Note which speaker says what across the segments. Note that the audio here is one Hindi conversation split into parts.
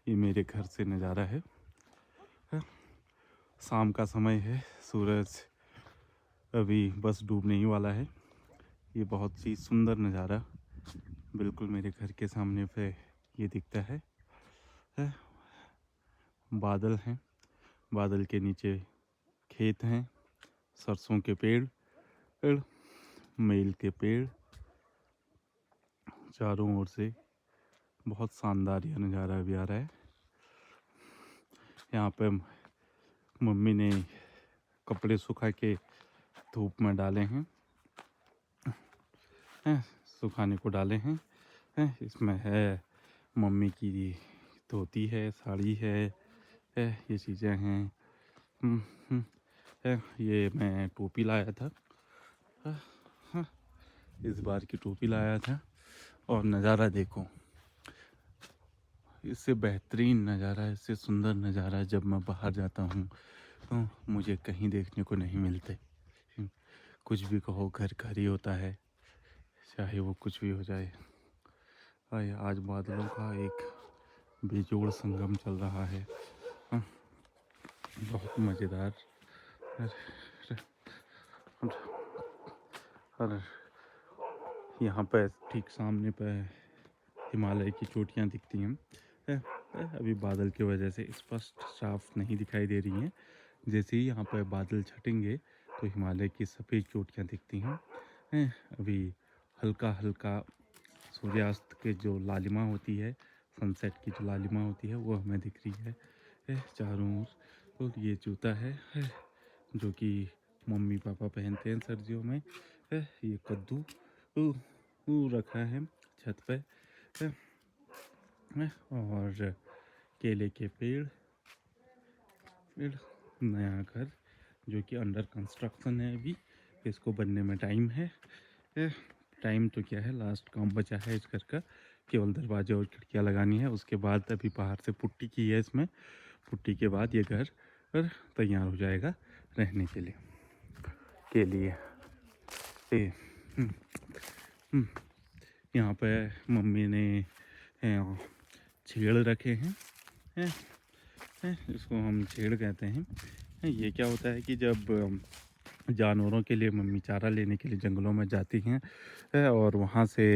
Speaker 1: ये मेरे घर से नज़ारा है। शाम का समय है, सूरज अभी बस डूबने ही वाला है। ये बहुत ही सुंदर नज़ारा बिल्कुल मेरे घर के सामने पे ये दिखता है। बादल हैं, बादल के नीचे खेत हैं, सरसों के पेड़, मेल के पेड़, चारों ओर से बहुत शानदार यह नज़ारा भी आ रहा है। यहाँ पे मम्मी ने कपड़े सुखा के धूप में डाले हैं, सुखाने को डाले हैं। इसमें है मम्मी की धोती है, साड़ी है, ये चीज़ें हैं। ये मैं टोपी लाया था, इस बार की टोपी लाया था। और नज़ारा देखो, इससे बेहतरीन नज़ारा, इससे सुंदर नज़ारा जब मैं बाहर जाता हूँ तो मुझे कहीं देखने को नहीं मिलते। कुछ भी कहो, घर घर ही होता है, चाहे वो कुछ भी हो जाए। आज बादलों का एक बेजोड़ संगम चल रहा है, बहुत मज़ेदार। और यहाँ पर ठीक सामने पर हिमालय की चोटियाँ दिखती हैं। अभी बादल की वजह से स्पष्ट साफ नहीं दिखाई दे रही हैं। जैसे ही यहाँ पर बादल छटेंगे तो हिमालय की सफ़ेद चोटियाँ दिखती हैं। अभी हल्का हल्का सूर्यास्त के जो लालिमा होती है, सनसेट की जो लालिमा होती है, वो हमें दिख रही है चारों ओर। और ये जूता है जो कि मम्मी पापा पहनते हैं सर्दियों में। ये कद्दू रखा है छत पे, और केले के पेड़, नया घर जो कि अंडर कंस्ट्रक्शन है। अभी इसको बनने में टाइम है। टाइम तो क्या है, लास्ट काम बचा है इस घर का, केवल दरवाजे और खिड़कियां लगानी है। उसके बाद अभी बाहर से पुट्टी की है इसमें, पुट्टी के बाद ये घर तैयार हो जाएगा रहने के लिए। यहाँ पे मम्मी ने छेड़ रखे हैं, इसको हम छेड़ कहते हैं। ये क्या होता है कि जब जानवरों के लिए मम्मी चारा लेने के लिए जंगलों में जाती हैं और वहाँ से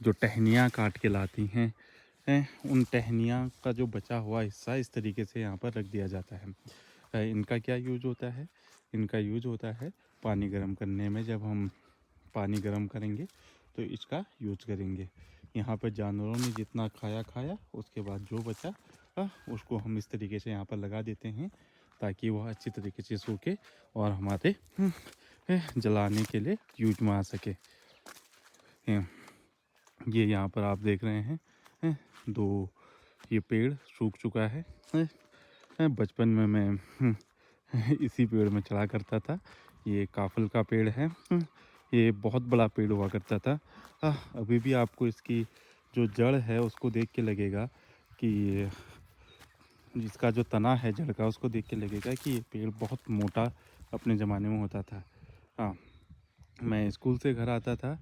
Speaker 1: जो टहनियाँ काट के लाती हैं, उन टहनियाँ का जो बचा हुआ हिस्सा इस तरीके से यहाँ पर रख दिया जाता है। इनका क्या यूज होता है? इनका यूज होता है पानी गर्म करने में। जब हम पानी गर्म करेंगे तो इसका यूज करेंगे। यहाँ पर जानवरों ने जितना खाया, उसके बाद जो बचा उसको हम इस तरीके से यहाँ पर लगा देते हैं ताकि वह अच्छी तरीके से सूखे और हमारे जलाने के लिए यूज में आ सके। ये यहाँ पर आप देख रहे हैं दो ये पेड़ सूख चुका है। बचपन में मैं इसी पेड़ में चढ़ा करता था। ये काफल का पेड़ है, ये बहुत बड़ा पेड़ हुआ करता था। अभी भी आपको इसकी जो जड़ है उसको देख के लगेगा कि जिसका जो तना है जड़ का, उसको देख के लगेगा कि ये पेड़ बहुत मोटा अपने ज़माने में होता था। हाँ, मैं स्कूल से घर आता था,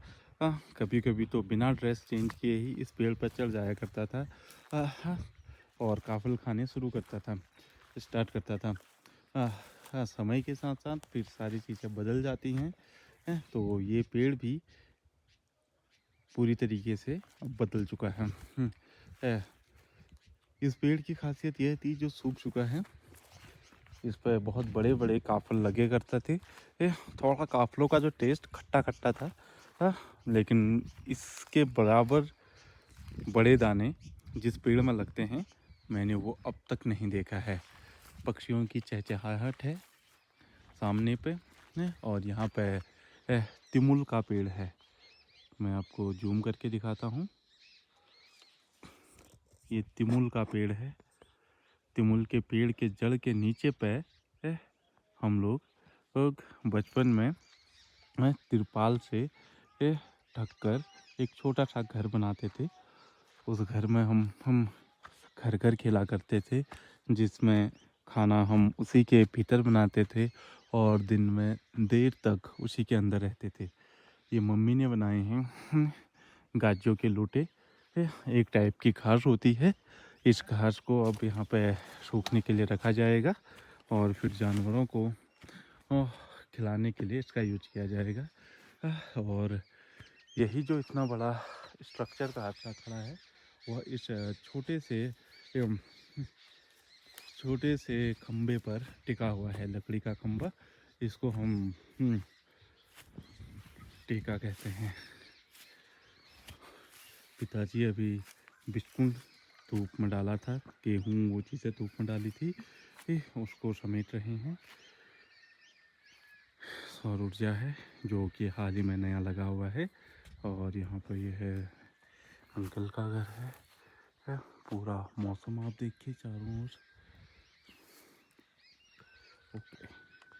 Speaker 1: कभी कभी तो बिना ड्रेस चेंज किए ही इस पेड़ पर चढ़ जाया करता था, और काफल खाने शुरू करता था, स्टार्ट करता था। समय के साथ साथ फिर सारी चीज़ें बदल जाती हैं, तो ये पेड़ भी पूरी तरीके से अब बदल चुका है। इस पेड़ की खासियत यह थी जो सूख चुका है, इस पर बहुत बड़े बड़े काफल लगे करते थे। थोड़ा काफलों का जो टेस्ट खट्टा खट्टा था, लेकिन इसके बराबर बड़े दाने जिस पेड़ में लगते हैं मैंने वो अब तक नहीं देखा है। पक्षियों की चहचहाहट है सामने पे, और यहाँ पे तिमुल का पेड़ है। मैं आपको जूम करके दिखाता हूँ, ये तिमुल का पेड़ है। तिमुल के पेड़ के जड़ के नीचे पे हम लोग बचपन में तिरपाल से ढककर एक छोटा सा घर बनाते थे। उस घर में हम घर घर खेला करते थे, जिसमें खाना हम उसी के भीतर बनाते थे और दिन में देर तक उसी के अंदर रहते थे। ये मम्मी ने बनाए हैं गाजियों के लोटे एक टाइप की घास होती है। इस घास को अब यहाँ पे सूखने के लिए रखा जाएगा और फिर जानवरों को खिलाने के लिए इसका यूज किया जाएगा। और यही जो इतना बड़ा स्ट्रक्चर का हादसा खड़ा है वह इस एवं छोटे से खंबे पर टिका हुआ है। लकड़ी का खंबा, इसको हम टेका कहते हैं। पिताजी अभी बिस्कुट धूप में डाला था, गेहूँ वो चीज़ें धूप में डाली थी, उसको समेट रहे हैं। सौर ऊर्जा है जो कि हाल ही में नया लगा हुआ है। और यहाँ पर ये है अंकल का घर है। पूरा मौसम आप देखिए चारों ओर। ओके।